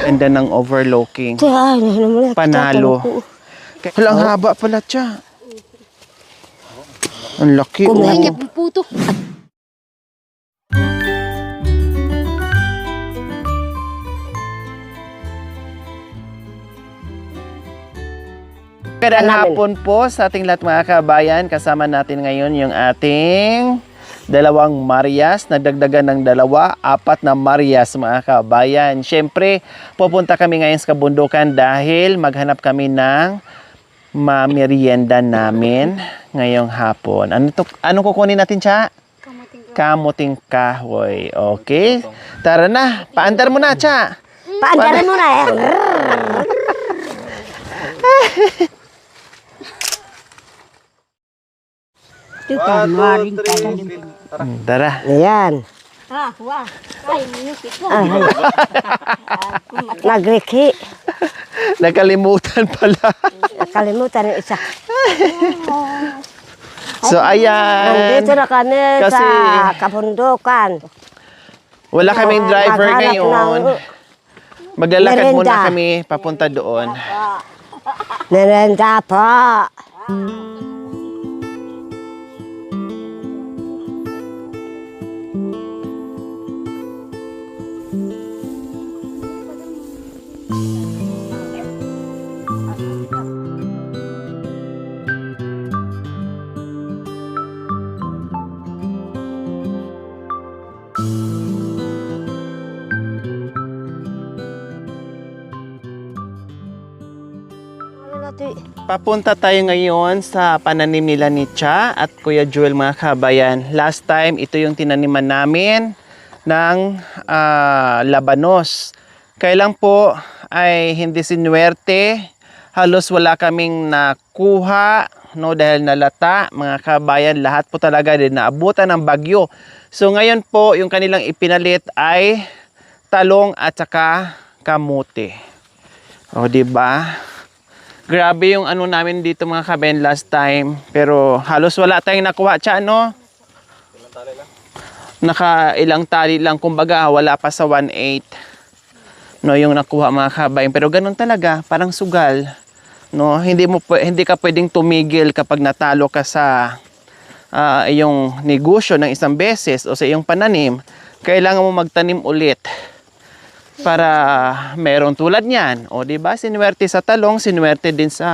Ganda ng overlooking. Panalo. Walang haba pala siya. Ang laki. Kumanya pong puto. Magandang hapon po sa ating lahat mga kabayan. Kasama natin ngayon yung ating dalawang Marias. Nagdagdagan ng dalawa, apat na Marias mga kabayan. Siyempre, pupunta kami ngayon sa kabundukan dahil maghanap kami ng mamerienda namin ngayong hapon. Anong kukunin natin, Cha? Kamuting kahoy. Okay? Tara na. Paandar mo na, Cha. Paandar mo na. Tara. Ayan. Nagriki. Nakalimutan pala. Nakalimutan yung isa. So, ayan. Nandito na kami Kasi sa kabundukan. wala kaming driver Maghanap ngayon. ng Maglalakad muna merenda. kami papunta doon. Merenda po. Papunta tayo ngayon sa pananim nila ni Cha at Kuya Joel mga kabayan. Last time, ito yung tinaniman namin ng labanos. Kailan po ay hindi sinuwerte. Halos wala kaming nakuha, no, dahil nalata mga kabayan. Lahat po talaga din naabutan ng bagyo. So ngayon po, yung kanilang ipinalit ay talong at saka kamote. O, diba? Grabe yung ano namin dito mga kabayan last time. Pero halos wala tayong nakuha, Cha, no? Ilang tali lang? Ilang tali lang. Kumbaga, wala pa sa 1/8. No, yung nakuha mga kabayan. Pero ganun talaga, parang sugal. No, hindi ka pwedeng tumigil kapag natalo ka sa iyong negosyo ng isang beses o sa iyong pananim. Kailangan mo magtanim ulit para meron tulad niyan. O, di ba? Sinuwerte sa talong, sinuwerte din sa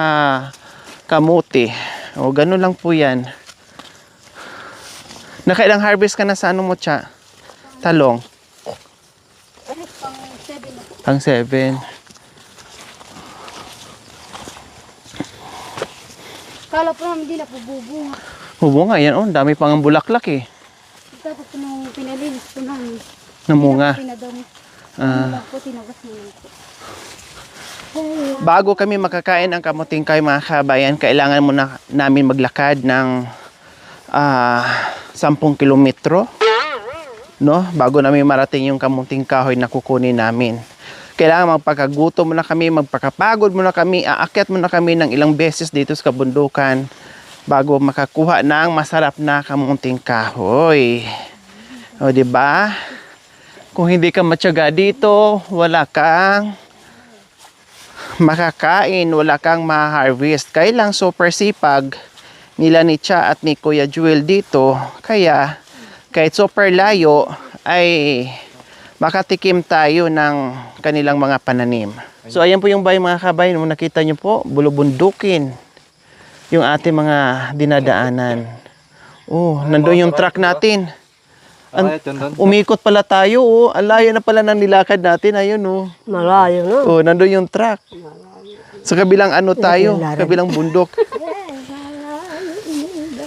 kamuti. O, ganun lang po yan. Nakailang harvest ka na sa ano mo, Cha? Talong? Pang 7. Kala po namin di na po bubunga. Bubunga, yan. Oh, dami pang bulaklak eh. Tapos po nung pinalinis po namin. Namunga. Pinadami. Po, tinagas mo lang po. Bago kami makakain ang kamuting kahoy mga kabayan, kailangan muna namin maglakad ng 10 kilometro, no? Bago namin marating yung kamuting kahoy na kukunin namin. Kailangan magpakagutom muna kami, magpakapagod muna kami, aakyat muna kami ng ilang beses dito sa kabundukan bago makakuha ng masarap na kamuting kahoy. O, diba? Kung hindi ka matyaga dito, wala kang makakain, wala kang ma-harvest. Kaya lang super sipag nila ni Cha at ni Kuya Joel dito. Kaya kahit super layo ay makatikim tayo ng kanilang mga pananim. So ayan po yung bahay mga kabayan. Kung nakita nyo po, bulubundukin yung ating mga dinadaanan. Oh, nandun yung truck natin. Umikot pala tayo, oh. Ang layo na pala ng nilakad natin. Ayun, oh. Malayo, no? Oh, nandun yung truck. Sa kabilang ano tayo, kabilang bundok.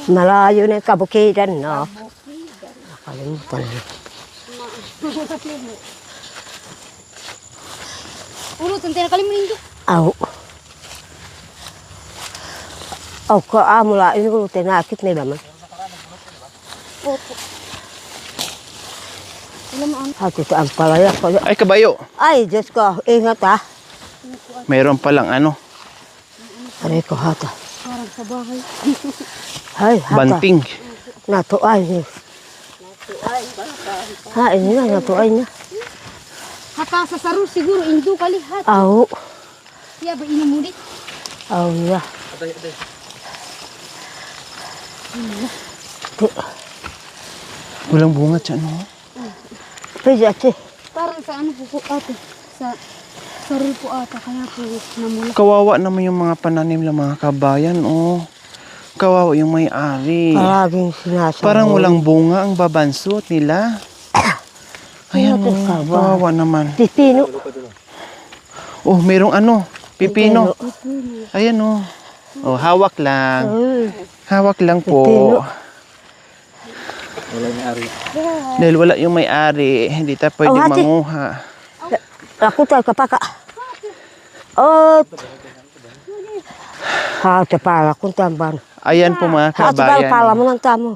Malayo na yung kabukidan, no? Nakalimutan. Ulo, tanti na kalimunin ko. Aw. Aw, kaamula, yun, tinakit nila man. Opo. Alam mo, At ito ang palaya ko. Ay, kabayo. Ay, Diyos ko, ingat ha. Mayroon palang ano, Aray ko hata. parang sa bahay. Ay, hata. banting. Natuay niya. Ha, ini na, natuay niya. Hata sa saru siguro indo kalihat. Aw. Ya ba inumuli? Aw ya. Walang bunga siya, no? Pwede ate. Parang sa ano po ate. Sa saru po ata kaya po namula. Kawawa naman yung mga pananim ng mga kabayan, oh. Kawawa yung may-ari. Palaging sinasabi. Parang walang bunga ang babansot nila. Ayan, Ano to, oh, kabayan? kawawa naman. Pipino. Oh, merong ano, pipino. Ayan, oh. Oh, hawak lang. Ay. Hawak lang po. Pipino. Dahil wala yung may-ari, hindi tayo pwede hati. manguha. Aku tayo kapaka. Oh. Hati pala kung tamban. Ayan po mga Hati pala pala kabayan. mo ng tamo.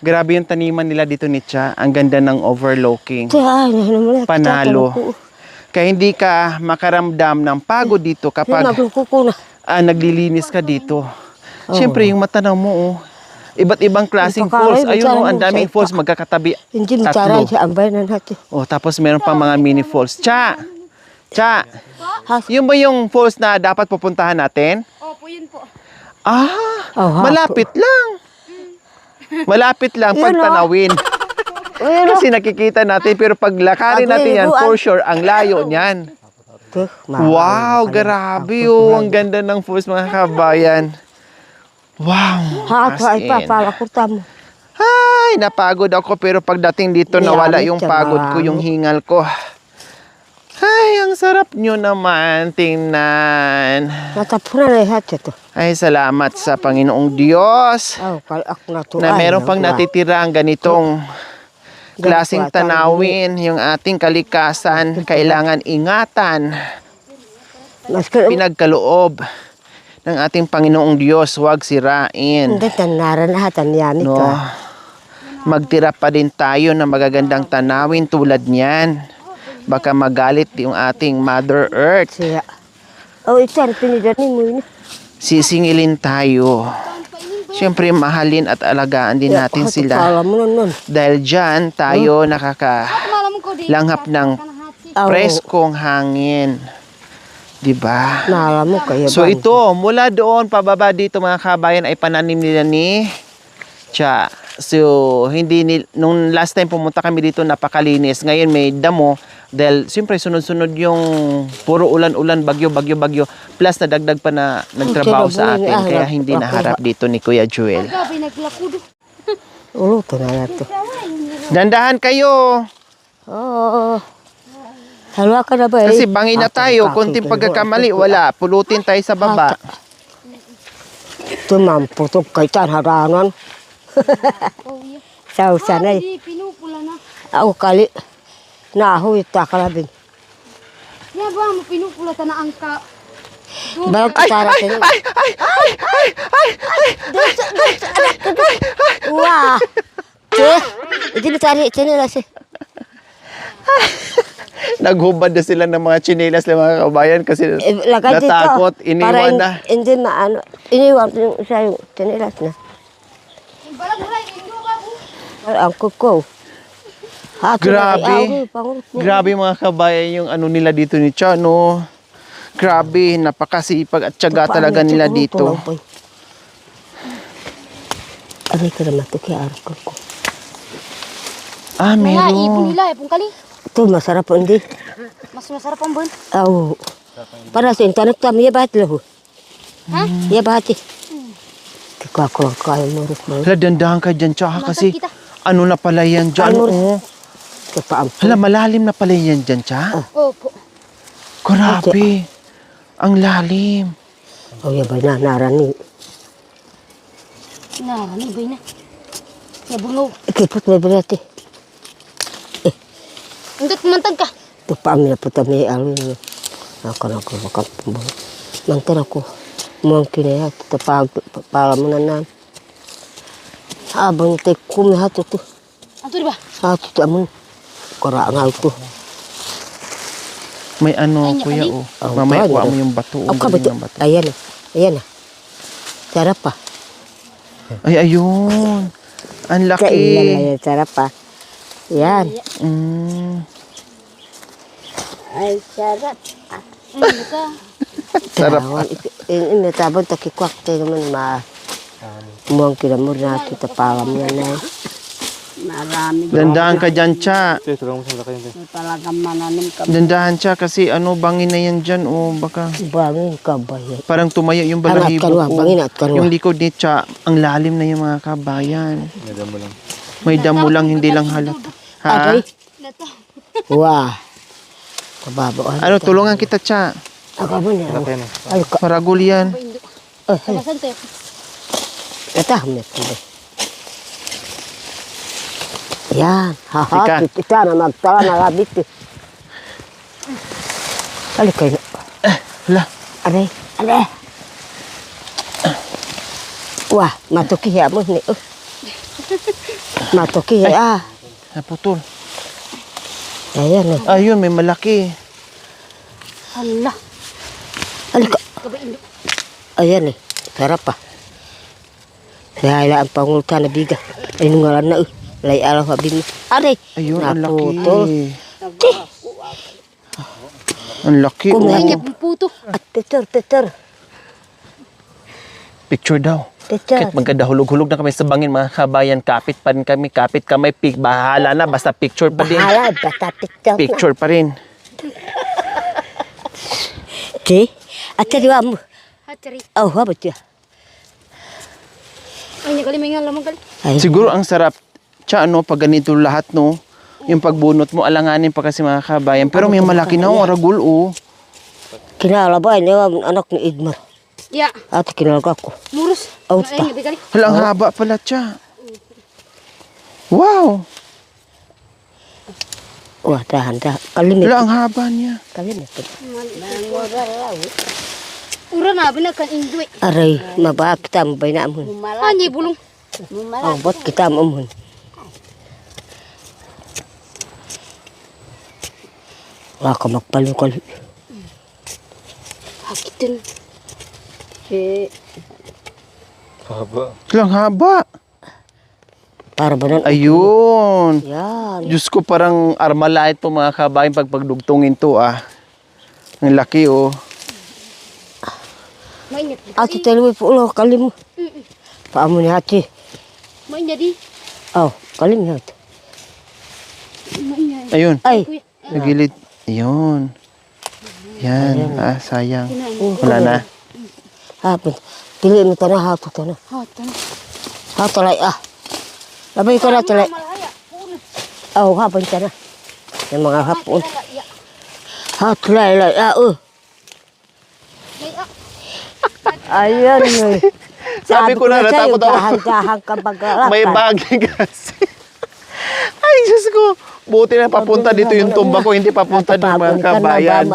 Grabe yung taniman nila dito ni Cha. Ang ganda ng overlooking. Tiyan, naman. Panalo. Kaya hindi ka makaramdam ng pagod dito kapag Naglukuko na. naglilinis ka dito. Siyempre, yung matanaw mo, oh. Iba't ibang klaseng Ipakaray, falls. Ayun, bicara oh, mo ang sa daming ipa. falls magkakatabi. Hindi bicara Tatlo. siya ang bayanan natin. Oh, tapos meron pang mga mini falls. Cha! Cha! Has. Yun ba yung falls na dapat pupuntahan natin? Opo, yun po. Ah! Oh, Malapit lang. Malapit lang Yun, pag oh. tanawin. Ayun o. Kasi nakikita natin, pero pag lakarin natin yan, for sure, ang layo niyan. Wow, grabe oh. Ang ganda ng falls mga kabayan. Wow. Hati as in. pa pala kung tamo. Ay, napagod ako pero pagdating dito nawala yung pagod ko, yung hingal ko. Ay, ang sarap nyo naman tingnan. Natapunan na hati to. Ay, salamat sa Panginoong Diyos Oh, kal ako na to. na meron pang natitira ang ganitong klaseng tanawin, yung ating kalikasan, kailangan ingatan, pinagkaloob ng ating Panginoong Diyos, huwag sirain. Hindi, tanaran na hatan yan ito. No. Magtira pa din tayo ng magagandang tanawin tulad niyan. Baka magalit yung ating Mother Earth. Siya. Oh, ito ang pinidani mo yun. Sisingilin tayo. Siyempre, mahalin at alagaan din natin sila. Kala mo nun. Dahil dyan, tayo nakakalanghap Malam ko ng preskong hangin. Diba? Nala mo kaya So ito, mula doon pababa dito mga kabayan ay pananim nila ni Cha. So nung last time pumunta kami dito napakalinis. Ngayon may damo dahil siyempre sunod-sunod yung puro ulan-ulan, bagyo. Plus nadagdag pa na nagtrabaho sa atin kaya hindi naharap dito ni Kuya Joel. Grabe, naglakudo. Ulo, ito na yan to. Dandahan kayo! Oo. Halwa ka na ba eh? Kasi bangin na tayo. Kunting pagkakamali, wala. Pulutin tayo sa baba. Tumamputok kay tan haranan. Oh, yeah. Sao sanay. Hindi, pinupula na. Ako kali. Nahoy takalabin. Yan ba, mo pinupula ta na ang ka. Bago tara sini. Wah. Iti bitari sini lah sih. Naghubad na sila ng mga tsinelas ng mga kabayan kasi Lagay dito. natakot, iniwan na. Hindi maano. Iniwan ko yung isa yung sinilas na. Balag rin, indo ba po? Ang kuko. Grabe. Grabe mga kabayan yung ano nila dito ni Cha, no? Grabe, napakasipag at tiyaga talaga nila dito. Aray ka naman ito kaya arap ko. Ah, Mga ipon meron. nila, ipon kali. Ito masarap po hindi. Mas masarap ang bon. Oo. Para sa internet kami, ya bahat lahu. Ha? Ya bahat eh. Kakakuha kayo mo rin mo. Hala, dandahan ka dyan, Cha, kasi kita. ano na pala yan dyan, Ano? oh. Kapaampo. Hala, malalim na pala yan dyan, Cha. Opo. Grabe. Ang lalim. Oh, ya ba na narani. Narani, bay na. Ya bungaw. Ikipot may berati. Indot mantag ka. Ito pa amin na po kami alin. Ako na ako makapumbong. Mantan ako. Mungkin ya, kita pala mo na nan. Habang ito kumi hato to. Anto di ba? Hato to amon. Kora nga ito. May ano, Ay, kuya, nakali. oh. Oh, Mamaya paano? kuha mo yung bato. Ako galing ba ito? ng bato. Ayan na. Ayan na. Sarap pa. Ay, ayun. Ang Kailan na laki. yan. Sarap pa. Yan. Mm. Ay, sarap. Ano ka? Sarap. Ini tabon takikwak tayo naman muang kinamur natin tapawam niya na. Marami. Dandahan ka dyan, Cha. Talagang mananim ka. Dandahan, Cha, kasi ano, bangin na yan dyan. O, baka Bangin ka ba yan? parang tumaya yung Angat balahibo kanwa, ko. bangin at kanwa. Yung likod ni Cha, ang lalim na yung mga kabayan. May damo lang, hindi lang halata. Ha? Aray? Lata. Wah. Kababawan. Ano, tulungan kita, Cha. Ako mo niya. Ay, ka. Maragol yan. Kabasan tayo. Ito, may kumbay. Yan. Ika. Haha, kita na magtawa na labit. Alik kayo. Hala. Aray, aray. Wah, matukiya mo ni. Matukiya. Naputol. Ayan eh. Ayun, may malaki. Hala. Alika. Kabain. Ayan eh. Sarap pa. Kaya ang pangulta na biga. Ay nungalan na. Lay araw habim. Aray. Ayun, ang laki. Naputol. Ang laki. Ay, Oh. niya puto. At teter. Picture daw. Teter. Kahit magkadahulog-hulog na kami sa bangin, mga kabayan, kapit pa rin kami, kapit kamay, bahala na, basta picture pa din. Bahala, basta teter. Picture pa rin. Di? At tariwa mo. Hatari. Oh, habot ya. Ay, nagalimingan lamang gali. Ay, Siguro ang sarap, Cha, ano, pag ganito lahat, no, yung pagbunot mo, alanganin pa kasi mga kabayan. Pero may malaki na, ragul, oh. kinalabay niya ang anak ni Idmar. Ya. At kinalagak ko. Murus. Out Ay, pa. nabi gali. Hala, ang haba pala, Cha. Wow! Wah, dahan. Kalimit. Hala, ang haba niya. Kalimit. Ura na, binakan indwe. Aray, mabaa kita mo bay na amon. Anyi bulong. Oh, bot kita mo amon. Wah, ka magpalukal. Hakitin. Hala, ang haba. Para ba nun? Ayun. Yan. Diyos ko, parang armalite po mga kabayan pag pagdugtungin to, ah. Ang laki, oh. Mainit. Ati telu po ulo kalim. Paamo ni hati. Mainit di. Oh, kalim niya. Mainit. Ayun. Ay, Sa gilid. Ayun. Yan. Ah, sayang. Wala na. hapon. Pili mo tanah hato tanah. Hatan. Hato lay ah. Labay ko na talay. Malaya. Puno. Oh, hapon tanah. Yung mga hapon. Ya. Hato lay ah. Ay, Ayan eh. Sabi ko na, natakot ako. Dahan-dahan ka bagalatan. May bagay kasi. Ay, Diyos ko. Buti na papunta dito yung tumba ko, hindi papunta doon mga kabayan.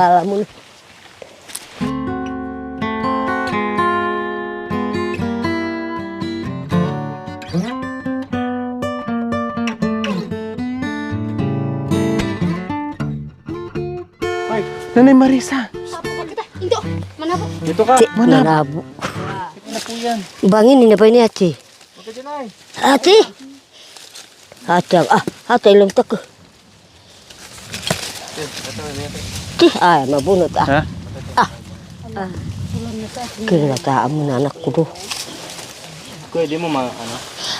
Ay, Nanay Marisa. sapo pa kita. Indo. Manabo. Dito ka. Manabo. Ano po yan? Bangin ni na pa ni ate. Huwag ka dyan ay. Ate. Ate, ate ilang tako. Ti, ay, mabunot Ha? Kinataan mo na anak ko do. Kuya, di mo ano?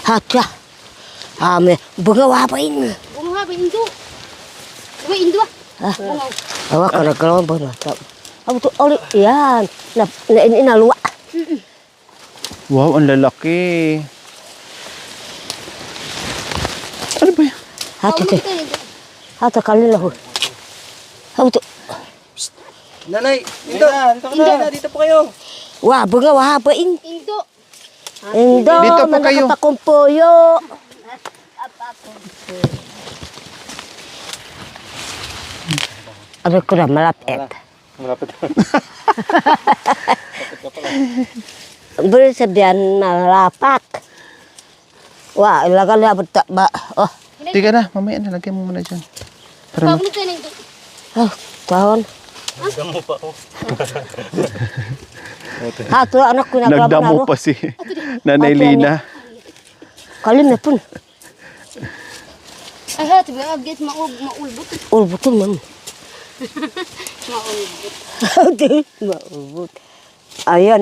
Hatya. Ame, bungawapain. Bunga ba indo? Uy, indo ah. Bunga. Awak ka nagkalawan ba na? Abo to, oli, yan. Inaluwa. Wow, ang lalaki. Ano ba yan? Hati, te. Hati, kalin lang ho. Abo to. Nanay, dito na, dito po kayo. Wah, bungawapain. Indo. Indo, Dito po kayo. manakapakumpuyo. Ano ko na, malapit. Malapit. Beri sabihan malapak. Wah, ilagan na ba? Oh, Tiga na, mamaya na, lagyan mo muna dyan. Para Pabunit na indo. oh, tahun. Damo pa ako. Hato anak ko na nagdamo pa si Nanay Lina. Kalim na pun. Ay, hati ba? Agit maulbot. Ulbutin man. Di maubot. Ayan,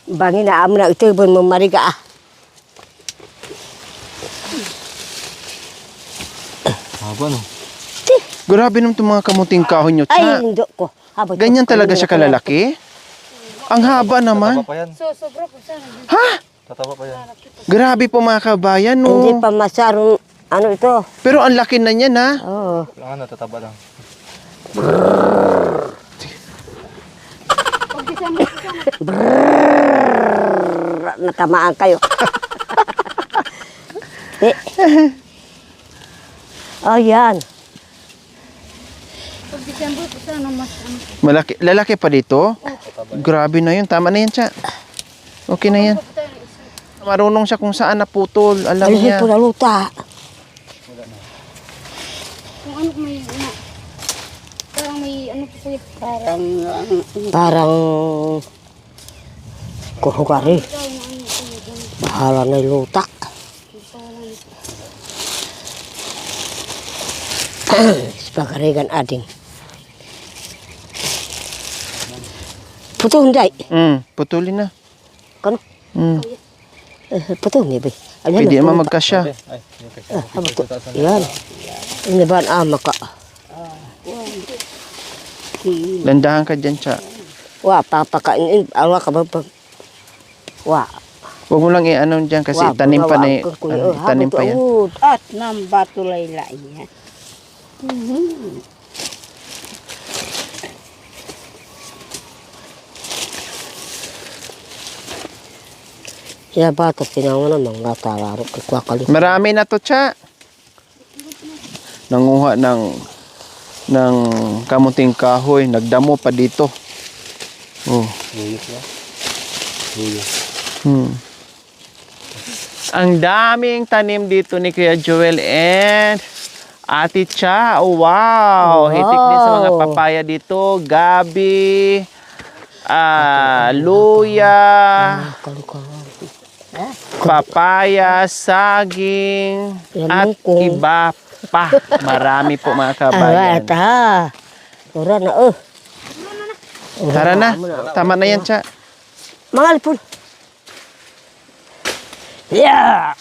bangin na amo na ito, ibon mo mariga ah. Haba no? Grabe naman itong mga kamuting kahoy nyo, Ay, Cha. hindi ko. Habang Ganyan talaga siya kalalaki? Ang haba naman. Tataba pa yan. Sobra po sana. Ha? Tataba pa yan. Grabe po mga kabayan, Hindi no? pa masarong ano ito. Pero ang laki na niyan, ha? Oo. Kailangan natataba lang. Pag December po sana. Natamaan kayo. Ayan. Pag December po sana mas ano. Malaki, lalaki pa dito? Grabe na yun. Tama na yan, Cha. Okay na yan. Po tayo ng isa. Marunong siya kung saan naputol. Alam Alihin niya. po na luta. Kung ano may ano. Parang may ano po sa'yo. Parang kuhugari. Ikaw yung ano sa'yo. Ganun. Bahala na yung luta. Sepagarigan ading. Puto hindi. Putulin na. Kan? Puto hindi ba? Pwede naman magkasya. Ay, okay. Puto. Yan. Ini ba ang ama ka? Landahan ka dyan, Cha. Wa, papakain. Awa ka ba? Wa. Huwag mo lang i-ano dyan kasi tanim pa na tanim pa yan. At nang batulay yan. Ya bata pinangan naman nga talaro kakwakali. Marami na to, Cha. Nanguha ng kamuting kahoy. Nagdamo pa dito. Oh. Buyos na. Buyos. Ang daming tanim dito ni Kuya Joel and Ate Cha. Oh, wow. Wow. Hitik din sa mga papaya dito. Gabi, luya, papaya, saging, at Lamungkong. iba pa. Marami po mga kabayan. ha. Ura na Tara na. Tama na yan, Cha. Mga lipon. Yeah.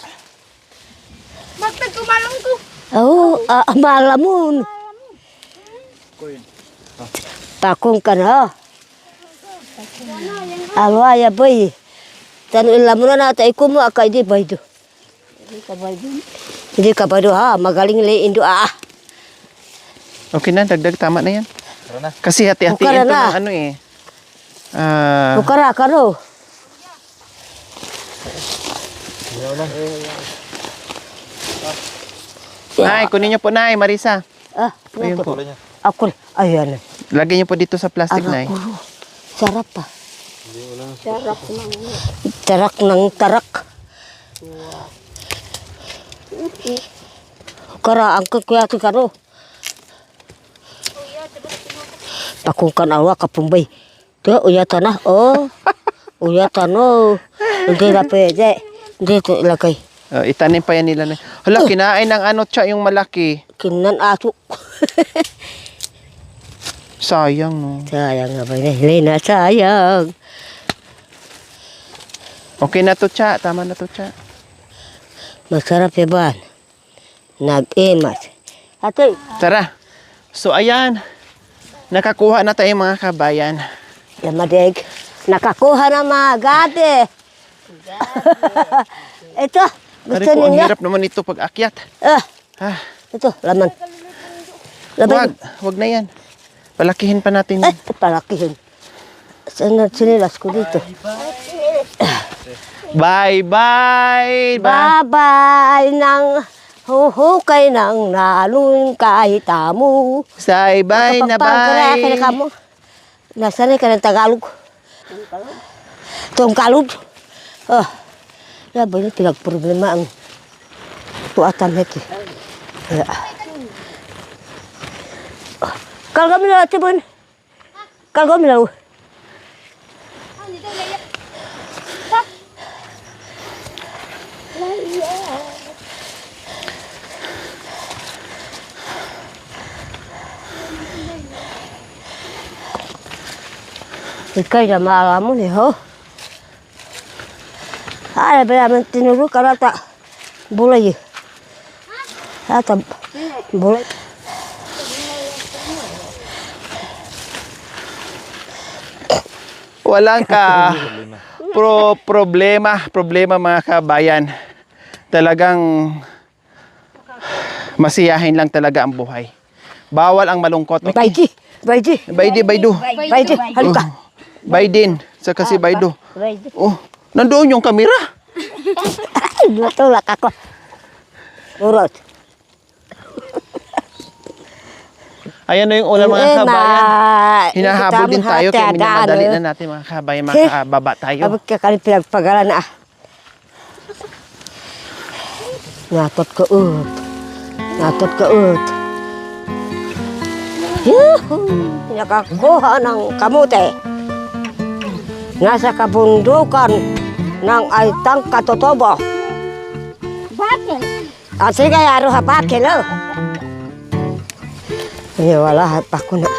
Bakit kumalang ko? Oh, malamon. Takong ka na. Alwaya boy. Tanu ilamu na natin ikumo akay di baydo. Hindi ka baydo ha, magaling le indo Okay na, dagdag. Tama na yan. Tara na. Kasi hati-hatiin Bukara to na. ng ano eh. Bukara ka no. Nay, kunin niyo po, Nay. Marisa. Ayun po. Ako, ayan. Lagay niyo po dito sa plastic, Nay. Sarap pa. Tarak ng tarak. Kara ang kuya tu karo. Pakungkan awa kapumbay. Dia uya tanah oh. Uya tanah. Hindi na pwede. Hindi to ilagay. Itanim pa yan nila, Nay. Hala, kinain ng ano, Cha, yung malaki. Kinan aso. Sayang, no. Sayang nga ba yun? Lina, sayang. Okay na to, Cha. Tama na to, Cha. Masarap ya ba? Nag-emas. Ate, Tara. So, ayan. Nakakuha na tayo, mga kabayan. lamadeg. Nakakuha na mga gade. Ito, Pare gusto ko, ang ninyo? hirap naman ito pag akyat. Ah, Ito, laman. wag. Wag na yan. Palakihin pa natin yan. Palakihin. Saan sinilas ko dito? Bye-bye. Babay ng huhukay ng nalun kahit amo. Say bye na Kapagpagkara ka na bye. kamo. Nasaan ka ng Tagalog? Tungkalog. Laban yung pinagproblema ang tuatan nito. Kalgam na natin mo. Kalgam na. Ikay na maalaman eh, ho. Ay, bala man tinuro ka rata. Bulay eh. Rata, bulay. Walang problema mga kabayan. Talagang masiyahin lang talaga ang buhay. Bawal ang malungkot. Baydi. Baydo. Halika. Baydin. Sa kasi Baydo. Baydi. Oh, nandoon yung kamera. Natulak ako. Urot. Ayan na yung ulam mga kabayan. Hinahabol din tayo kaya minamadali na natin mga kabayan. Makababa tayo. Abot ka kali pinagpagalan na. Natot ka ut. Yuhuu! Nakakuha ng kamote. Nasa kabundukan ng Aitang Katotobo. Bakit? Sige, araw ha bakil, oh. Wala pa ko na.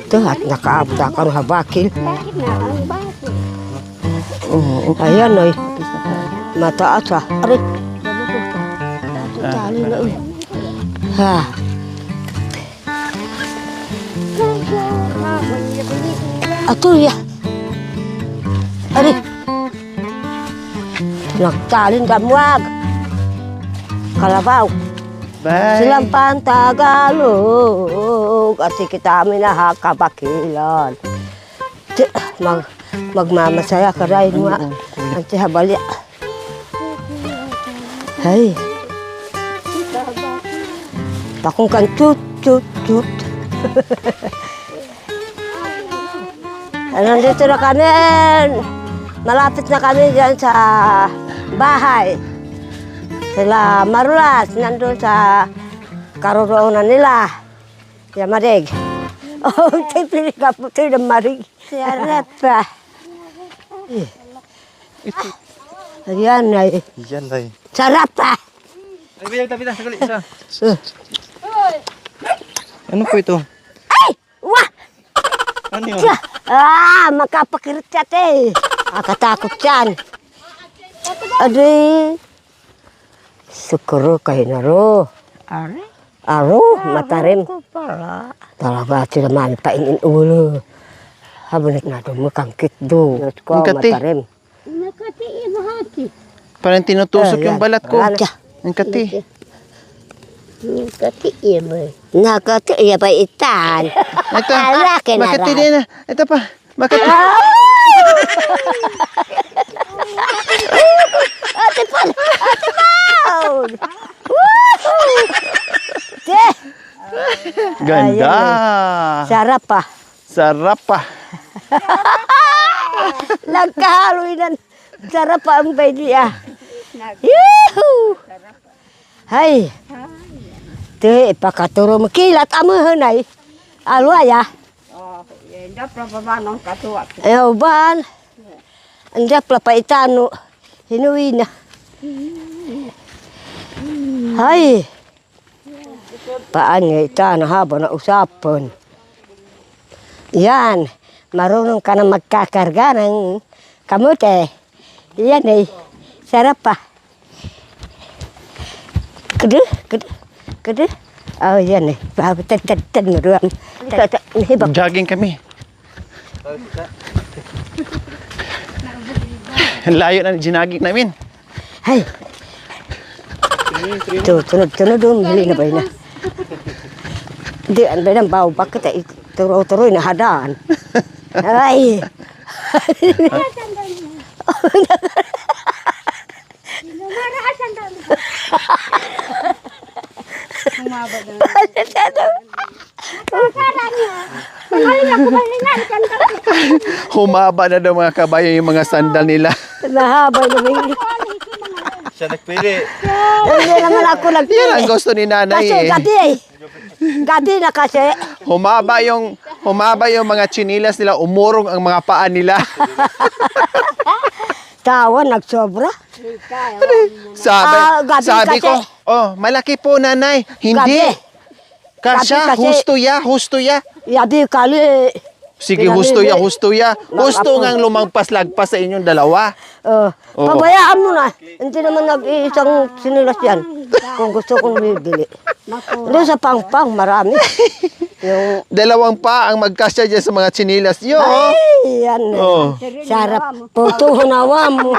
Ito at nakaabot ako ng habakil. Bakit na? Ang bakit? Ayan, ay. Mataas ha. Aray. Tali na, uy. Ha. Ato ya. Aray. Nagtalin damwag. Kalabaw. Bye. Silang Pantagalog at kita amin na hakabakilan. Magmamasaya ka rin mo. Ang tihabalya. Ay. Takong kan tut. Nandito na kami. Malapit na kami dyan sa bahay. Sila Marulas, nandun sa karoroonan nila. Siya Marig. Oh, tipili ka po ito ng Marig. Siya Repa. Ayan ay. Yan day. Sarap pa. Ay, bita, saglit isa. Ano po ito? Ay! Wah! Ano yun? Makapakirit siya te. Akatakot yan. Adi. Sukuro kayo na ro. Aro, matarim. Talaga sila mami painin ulo. Habulit na doon makangkit doon. Angkati. Matarim. Nakatiin hati. Parang tinutusok yung balat ko. Ang kati. Nakatiin mo. Nakatiya pa itan. Ito. Alaki na Makati rin. din na. Ito pa. Makati. Ate Paul! Woohoo! Te! Ganda. Sarap pa. Sarap pa. Nagkahaloy sarap pa ang pwede ah. Yuhuu! Hay! Te, ipakaturo mo. Kilat amahan ay. Alway ah. Ayaw ban. Andak pala pa itano. Hinuwi na. Hay! Paan nga itano habang na usapan. Yan. Marunong ka na magkakarga ng kamote. Yan eh. Sarap pa. Kudu. Oh, yan eh. Tan mo doon. Hibak. Jogging kami. Ang layo na ginaging namin. Hay. Tuh, tunod doon. Hili na ba yun na? Di, ano ba yung bawa? Bakit ay turo-turoy na hadaan? Ay. Humaba na daw mga kabayan yung mga sandal nila. Nahaba na ba yun? Siya nagpili. Hindi naman ako Yan ang nagpili. gusto ni nanay Kasi eh. gabi eh. Gabi na kasi. Humaba yung mga chinilas nila, umurong ang mga paa nila. Tawa, nagsobra. Sabi gabi ko, kasi. oh, malaki po nanay. Hindi. Gabi. Kasya, Gabi kasi. husto ya. Yabi kali. Sige, Pinamili. husto Gusto ngang lumagpas-lagpas sa inyong dalawa. Oo. Pabayaan mo na. Hindi naman nag-iisang sinilas yan. Kung gusto kong bibili. Doon sa pangpang, marami. Yung, Dalawang pa ang magkasya dyan sa mga chinilas nyo. ay, yan. Oh. Sarap. Putuhunawa mo.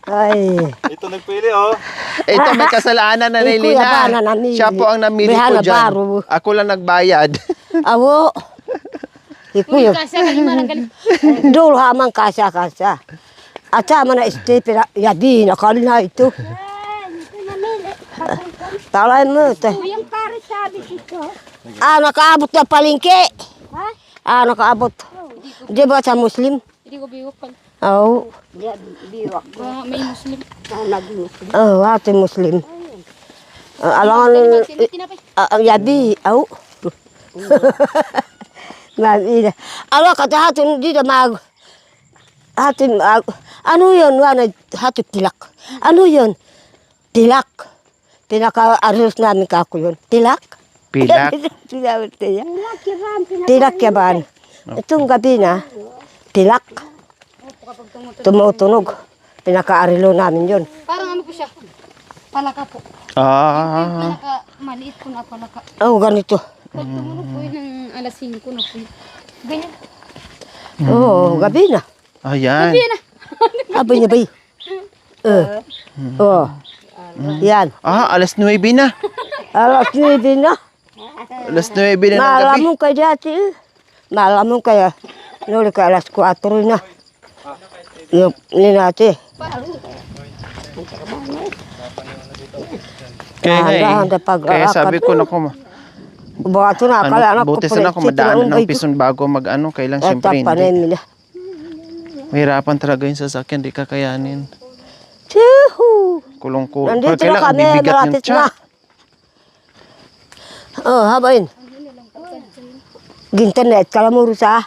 Ay. Ito nagpili, oh. Ito, may kasalanan na ni Eh, kuya, Lina. bana namili. Siya po ang namili Bihana ko dyan. baro. Ako lang nagbayad. Awo. Ikuyo. Kasi galing man ang galing. Dul hamang kasya. At sama na istipira. Yabi, nakali na ito. Talay mo ito. Yung karit sabi dito. Nakaabot na palingki. Nakaabot. Di ba sa Muslim? Hindi ko biwak pag Oo. may Muslim. Oo, ate Muslim. Alangan, Tinapay. yabi, aw. Yabi na. Ala, kata hatun, di na mag, hatun, ano yun, wana, hatun tilak. Ano yun? Tilak. Pinaka-aros namin kako yun. Tilak? Pilak. Tilak yaban. Itong gabi na, tilak. Tumutunog. Pinaka-arilo namin yun. Parang ano po siya. Palaka po. Ah. Maliit po na palaka. Oh, ganito. Pag tumunog po yun ng alas 5 na po yun. Ganyan. Oo, gabi na. Ayan. Yan na. Abay niya bay. Oo. Yan. Alas 9 na. Alas 9 na. Alas 9 na ng gabi. Malamon ka dati. Malamon kaya. Nuli ka alas 4 na. Yung ninati. Kaya Handa pag kaya sabi ko na ko, Buwato na, kala anak ko buti sana kung madaanan ng pison bago mag-ano, kailang siyempre hindi. Mahirapan talaga yung sasakyan, di kakayanin. Tihu! Kulong ko. Nandito na Kailangan kami, bibigat yung malapit tiyan. na. Oh, habain. Gintan na, kalamuro sa.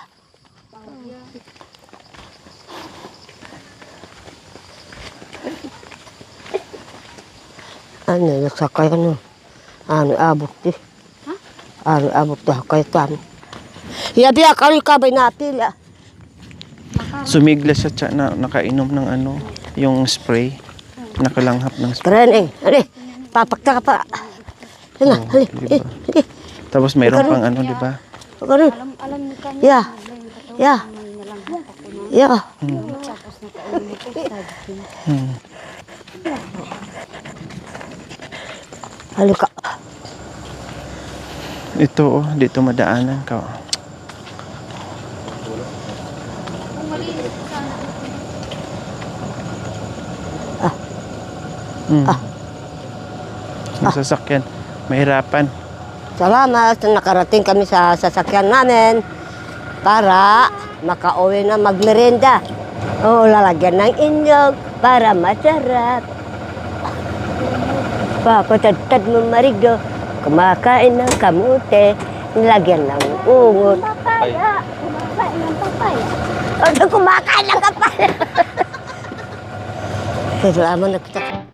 Ano, nasakay ano. Ano, abot di. Ano, abot di, kay kami. Yabi, akali ka ba'y napila? Sumigla siya tiyan na nakainom ng ano, yung spray. Nakalanghap ng spray. Treneng, ali, papakta ka pa. Hala, hali, diba? Tapos mayroon pang ano, di ba? Ganun. Alam niyo kanya. Ya. Ya. Ya. Halika. Ito, oh, dito madaanan ka. Oh. Yung sasakyan, mahirapan. Salamat. Nakarating kami sa sasakyan namin para makauwi na magmerenda. O, lalagyan ng inyog para masarap. Papatad-tad mo marigo, kumakain ng kamute, nilagyan ng ungot. Papaya. Kumakain ng papaya. O, kumakain ng kapal. Salamat na kita.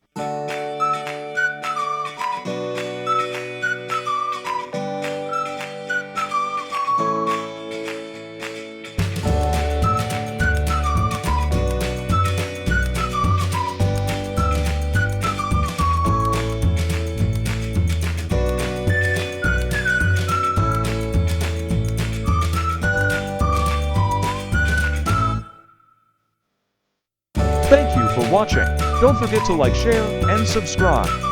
Thank you for watching. Don't forget to like, share, and subscribe.